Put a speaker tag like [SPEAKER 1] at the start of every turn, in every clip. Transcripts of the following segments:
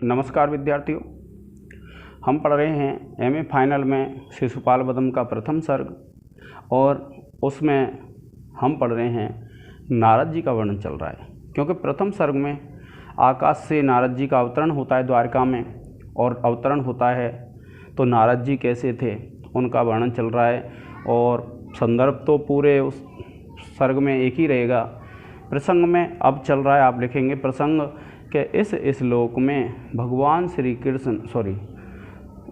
[SPEAKER 1] नमस्कार विद्यार्थियों, हम पढ़ रहे हैं एमए फाइनल में शिशुपाल वधम का प्रथम सर्ग और उसमें हम पढ़ रहे हैं नारद जी का वर्णन चल रहा है। क्योंकि प्रथम सर्ग में आकाश से नारद जी का अवतरण होता है द्वारका में, और अवतरण होता है तो नारद जी कैसे थे उनका वर्णन चल रहा है। और संदर्भ तो पूरे उस सर्ग में एक ही रहेगा। प्रसंग में अब चल रहा है, आप लिखेंगे प्रसंग कि इस श्लोक में भगवान श्री कृष्ण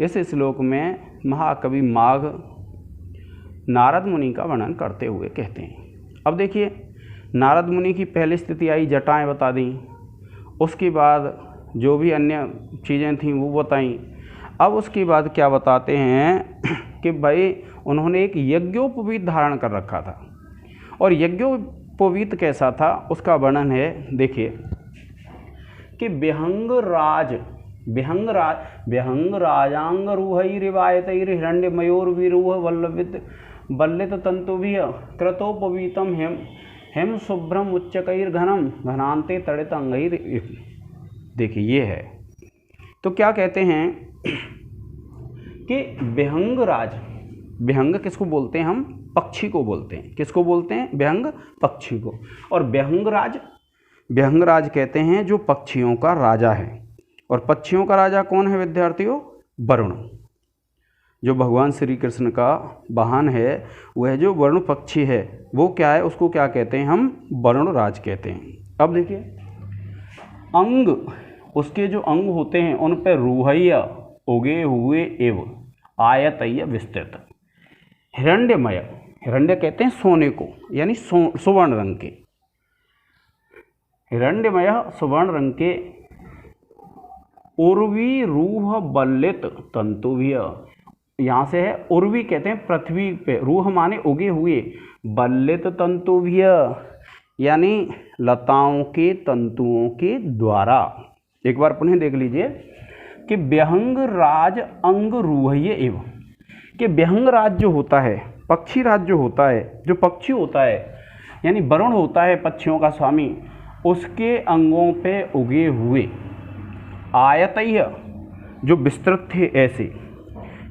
[SPEAKER 1] इस श्लोक में महाकवि माघ नारद मुनि का वर्णन करते हुए कहते हैं। अब देखिए, नारद मुनि की पहली स्थिति आई, जटाएं बता दी, उसके बाद जो भी अन्य चीज़ें थीं वो बताई। अब उसके बाद क्या बताते हैं कि भाई उन्होंने एक यज्ञोपवीत धारण कर रखा था, और यज्ञोपवीत कैसा था उसका वर्णन है। देखिए कि विहंग राजांग रूहई रिवायतैर हिरण्य मयूर विरूह वल्लित तंतुभिः कृतोपवीतम हेम शुभ्रम उच्चकैर घनम घनांते तड़ित अंगैर। देखिए ये है, तो क्या कहते हैं कि विहंग किसको बोलते हैं? हम पक्षी को बोलते हैं। किसको बोलते हैं? विहंग पक्षी को। और विहंगराज कहते हैं जो पक्षियों का राजा है। और पक्षियों का राजा कौन है विद्यार्थियों? वरुण। जो भगवान श्री कृष्ण का वाहन है वह जो वरुण पक्षी है वो क्या है, उसको क्या कहते हैं? हम वरुण राज कहते हैं। अब देखिए, अंग, उसके जो अंग होते हैं उन पर रूहय उगे हुए एव आयतय विस्तृत। हिरण्य कहते हैं सोने को, यानी सुवर्ण रंग के। हिरण्यमय सुवर्ण रंग के उर्वी रूह बल्लित तंतुभिः। यहाँ से है उर्वी, कहते हैं पृथ्वी पे, रूह माने उगे हुए, बल्लित तंतुभिः यानी लताओं के तंतुओं के द्वारा। एक बार पुनः देख लीजिए कि विहंग राज अंग रूहय एव, कि विहंग राज जो होता है, पक्षी राज जो होता है, जो पक्षी होता है यानी वरुण होता है पक्षियों का स्वामी, उसके अंगों पे उगे हुए आयतय जो विस्तृत थे, ऐसे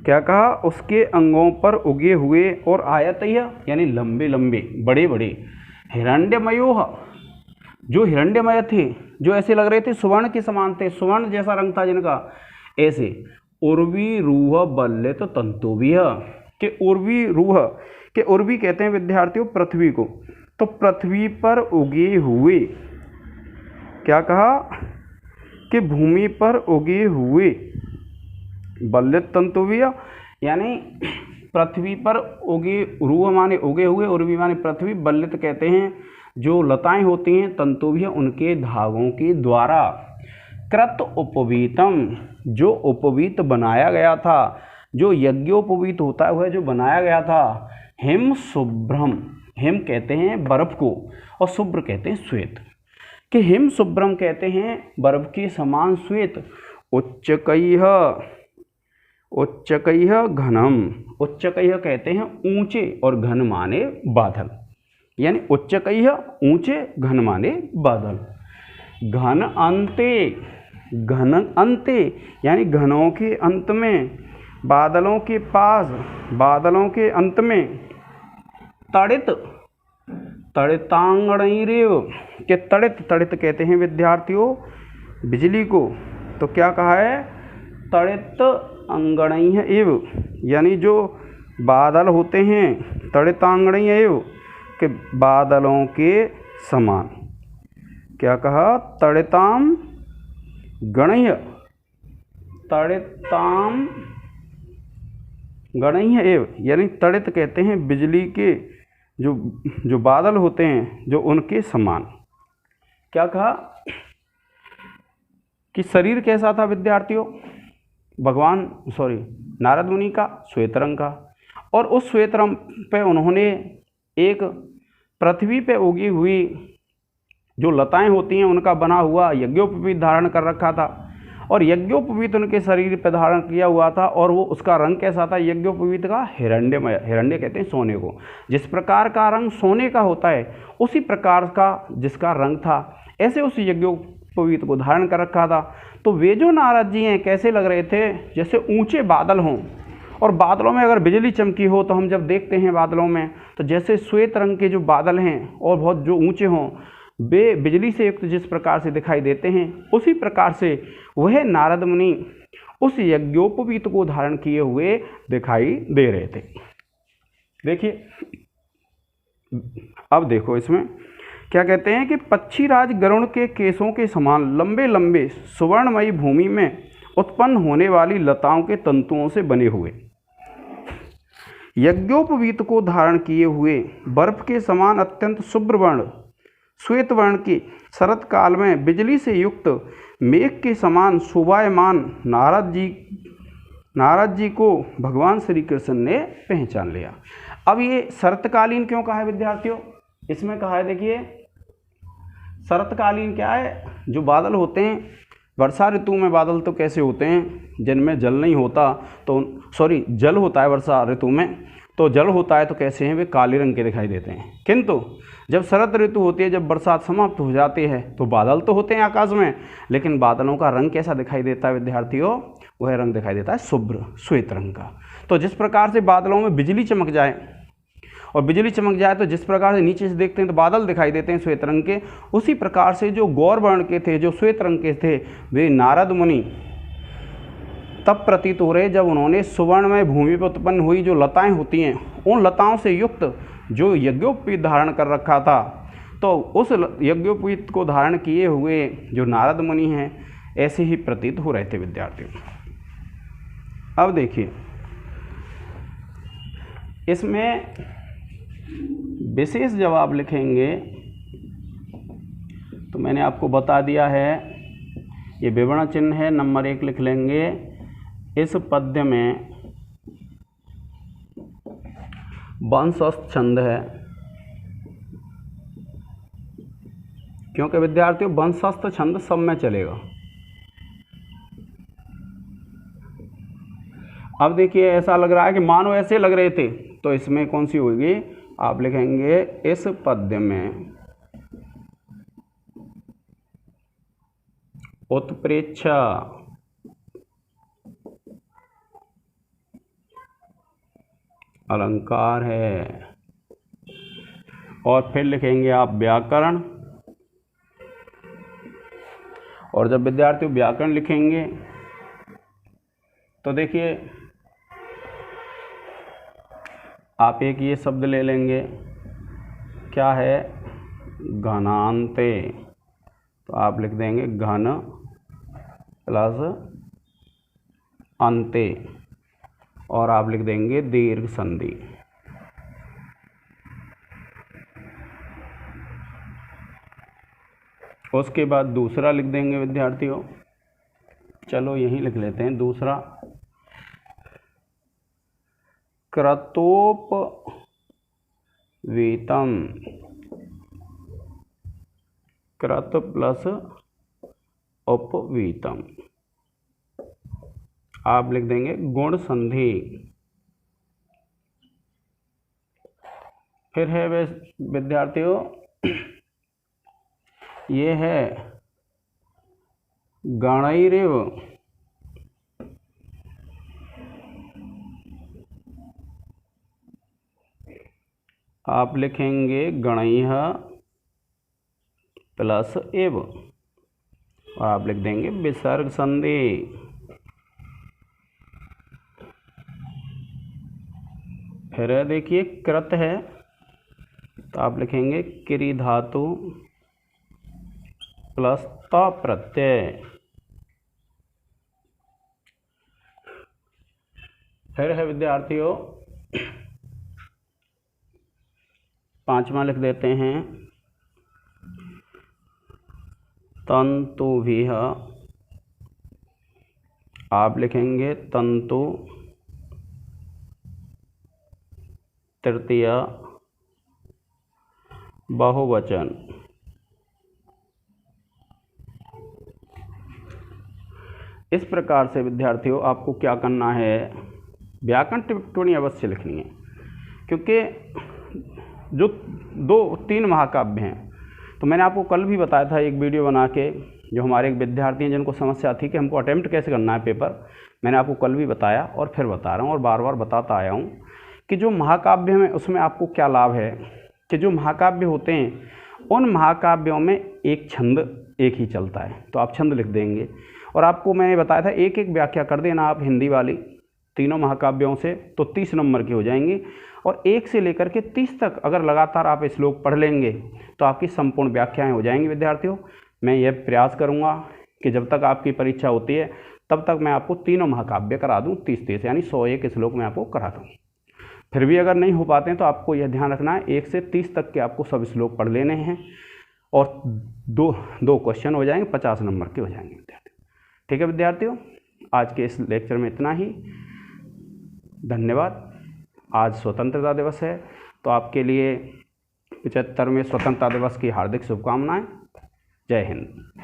[SPEAKER 1] क्या कहा, उसके अंगों पर उगे हुए, और आयतय यानी लंबे लंबे बड़े बड़े, हिरण्यमयोः जो हिरण्यमय थे, जो ऐसे लग रहे थे सुवर्ण के समान थे, सुवर्ण जैसा रंग था जिनका, ऐसे उर्वी रूह बल्लित तंतुभिः के उर्वी रूह के उर्वी कहते हैं विद्यार्थियों पृथ्वी को। तो पृथ्वी पर उगे हुए, क्या कहा कि भूमि पर उगे हुए, बल्लित तंतुभिः यानी पृथ्वी पर उगे, रूह माने उगे हुए, उर्वी माने पृथ्वी, बल्लित कहते हैं जो लताएं होती हैं, तंतुभिः उनके धागों के द्वारा, कृत उपवीतम जो उपवीत बनाया गया था, जो यज्ञोपवीत होता है वह जो बनाया गया था, हिम शुभ्रम, हिम कहते हैं बर्फ को और शुभ्र कहते हैं श्वेत, कि हिम शुभ्रम कहते हैं बर्फ के समान श्वेत, उच्चकैः घनम, उच्चकैः कहते हैं ऊंचे, और घन माने बादल, यानी उच्चकैः ऊंचे, घन माने बादल। घन अंते यानी घनों के अंत में, बादलों के पास, बादलों के अंत में, तड़ितांगणैरेव के तड़ित कहते हैं विद्यार्थियों बिजली को। तो क्या कहा है? तड़ित अंगणैः एव यानी जो बादल होते हैं, तड़ितांगणैः एव के बादलों के समान। क्या कहा? तड़िताम गणैः एव यानी तड़ित कहते हैं बिजली के जो बादल होते हैं जो उनके समान। क्या कहा कि शरीर कैसा था विद्यार्थियों? नारद मुनि का श्वेत रंग का, और उस श्वेत रंग पे उन्होंने एक पृथ्वी पे उगी हुई जो लताएं होती हैं उनका बना हुआ यज्ञोपवीत धारण कर रखा था, और यज्ञोपवीत उनके शरीर पर धारण किया हुआ था। और वो उसका रंग कैसा था यज्ञोपवीत का? हिरण्यमय। हिरण्य कहते हैं सोने को। जिस प्रकार का रंग सोने का होता है उसी प्रकार का जिसका रंग था, ऐसे उस पवित को धारण कर रखा था। तो वे जो नारद जी हैं कैसे लग रहे थे, जैसे ऊंचे बादल हों, और बादलों में अगर बिजली चमकी हो तो हम जब देखते हैं बादलों में तो जैसे श्वेत रंग के जो बादल हैं और बहुत जो ऊंचे हों, वे बिजली से युक्त जिस प्रकार से दिखाई देते हैं, उसी प्रकार से वह नारद मुनि उस यज्ञोपवीत को धारण किए हुए दिखाई दे रहे थे। देखिए अब देखो इसमें क्या कहते हैं कि पक्षीराज गरुड़ के केसों के समान लंबे लंबे सुवर्णमयी भूमि में उत्पन्न होने वाली लताओं के तंतुओं से बने हुए, यज्ञोपवीत को धारण किए हुए, बर्फ के समान अत्यंत शुभ्र वर्ण श्वेत वर्ण की शरत काल में बिजली से युक्त मेघ के समान शोभायमान नारद जी को भगवान श्री कृष्ण ने पहचान लिया। अब ये शरतकालीन क्यों कहा है विद्यार्थियों? इसमें कहा है, देखिए शरतकालीन क्या है, जो बादल होते हैं वर्षा ऋतु में बादल तो कैसे होते हैं जिनमें जल नहीं होता, तो जल होता है वर्षा ऋतु में, तो जल होता है तो कैसे हैं, वे काले रंग के दिखाई देते हैं। किंतु जब शरद ऋतु होती है, जब बरसात समाप्त हो जाती है, तो बादल तो होते हैं आकाश में, लेकिन बादलों का रंग कैसा दिखाई देता है विद्यार्थियों? वह रंग दिखाई देता है शुभ्र श्वेत रंग का। तो जिस प्रकार से बादलों में बिजली चमक जाए, और बिजली चमक जाए तो जिस प्रकार से नीचे से देखते हैं तो बादल दिखाई देते हैं श्वेत रंग के, उसी प्रकार से जो गौर वर्ण के थे, जो श्वेत रंग के थे, वे नारद मुनि तब प्रतीत हो रहे जब उन्होंने सुवर्णमय भूमि पर उत्पन्न हुई जो लताएं होती हैं, उन लताओं से युक्त जो यज्ञोपवीत धारण कर रखा था, तो उस यज्ञोपवीत को धारण किए हुए जो नारद मुनि हैं ऐसे ही प्रतीत हो रहे थे विद्यार्थियों। अब देखिए इसमें विशेष जवाब लिखेंगे, तो मैंने आपको बता दिया है, ये विवरण चिन्ह है, नंबर 1 लिख लेंगे। इस पद्य में वंशस्थ छंद है, क्योंकि विद्यार्थियों वंशस्थ छंद सब में चलेगा। अब देखिए ऐसा लग रहा है कि मानो ऐसे लग रहे थे, तो इसमें कौन सी होगी? आप लिखेंगे इस पद्य में उत्प्रेक्षा अलंकार है, और फिर लिखेंगे आप व्याकरण। और जब विद्यार्थी व्याकरण लिखेंगे तो देखिए आप एक ये शब्द ले लेंगे, क्या है? घनान्ते। तो आप लिख देंगे घन प्लस अंते, और आप लिख देंगे दीर्घ संधि। उसके बाद दूसरा लिख देंगे विद्यार्थियों, चलो यही लिख लेते हैं दूसरा, क्रतोपवीतम। क्रत प्लस उपवीतम, आप लिख देंगे गुण संधि। फिर है विद्यार्थियों ये है गणैरिव। आप लिखेंगे गणैः प्लस एव, और आप लिख देंगे विसर्ग संधि। फिर देखिए कृत है, तो आप लिखेंगे क्री धातु प्लस त प्रत्यय। फिर है विद्यार्थियों पांचवा लिख देते हैं तंतुभिः। आप लिखेंगे तंतु तृतीया बहुवचन। इस प्रकार से विद्यार्थियों आपको क्या करना है, व्याकरण टिप्पणी अवश्य लिखनी है, क्योंकि जो 2-3 महाकाव्य हैं, तो मैंने आपको कल भी बताया था एक वीडियो बना के जो हमारे एक विद्यार्थी हैं जिनको समस्या थी कि हमको अटेम्प्ट कैसे करना है पेपर, मैंने आपको कल भी बताया और फिर बता रहा हूँ और बार बार बताता आया हूँ कि जो महाकाव्य में उसमें आपको क्या लाभ है कि जो महाकाव्य होते हैं उन महाकाव्यों में एक छंद एक ही चलता है, तो आप छंद लिख देंगे। और आपको मैंने बताया था एक एक व्याख्या कर देना आप हिंदी वाली तीनों महाकाव्यों से, तो 30 नंबर की हो जाएंगी। और 1 से लेकर के 30 तक अगर लगातार आप श्लोक पढ़ लेंगे तो आपकी संपूर्ण व्याख्याएं हो जाएंगी। विद्यार्थियों, मैं यह प्रयास करूंगा कि जब तक आपकी परीक्षा होती है तब तक मैं आपको तीनों महाकाव्य करा दूं 30-30, यानी 101 श्लोक मैं आपको करा दूँ। फिर भी अगर नहीं हो पाते हैं तो आपको यह ध्यान रखना है 1 से 30 तक के आपको सब श्लोक पढ़ लेने हैं और दो क्वेश्चन हो जाएंगे, 50 नंबर के हो जाएंगे विद्यार्थी। ठीक है विद्यार्थियों, आज के इस लेक्चर में इतना ही। धन्यवाद। आज स्वतंत्रता दिवस है, तो आपके लिए 75वें स्वतंत्रता दिवस की हार्दिक शुभकामनाएं। जय हिंद।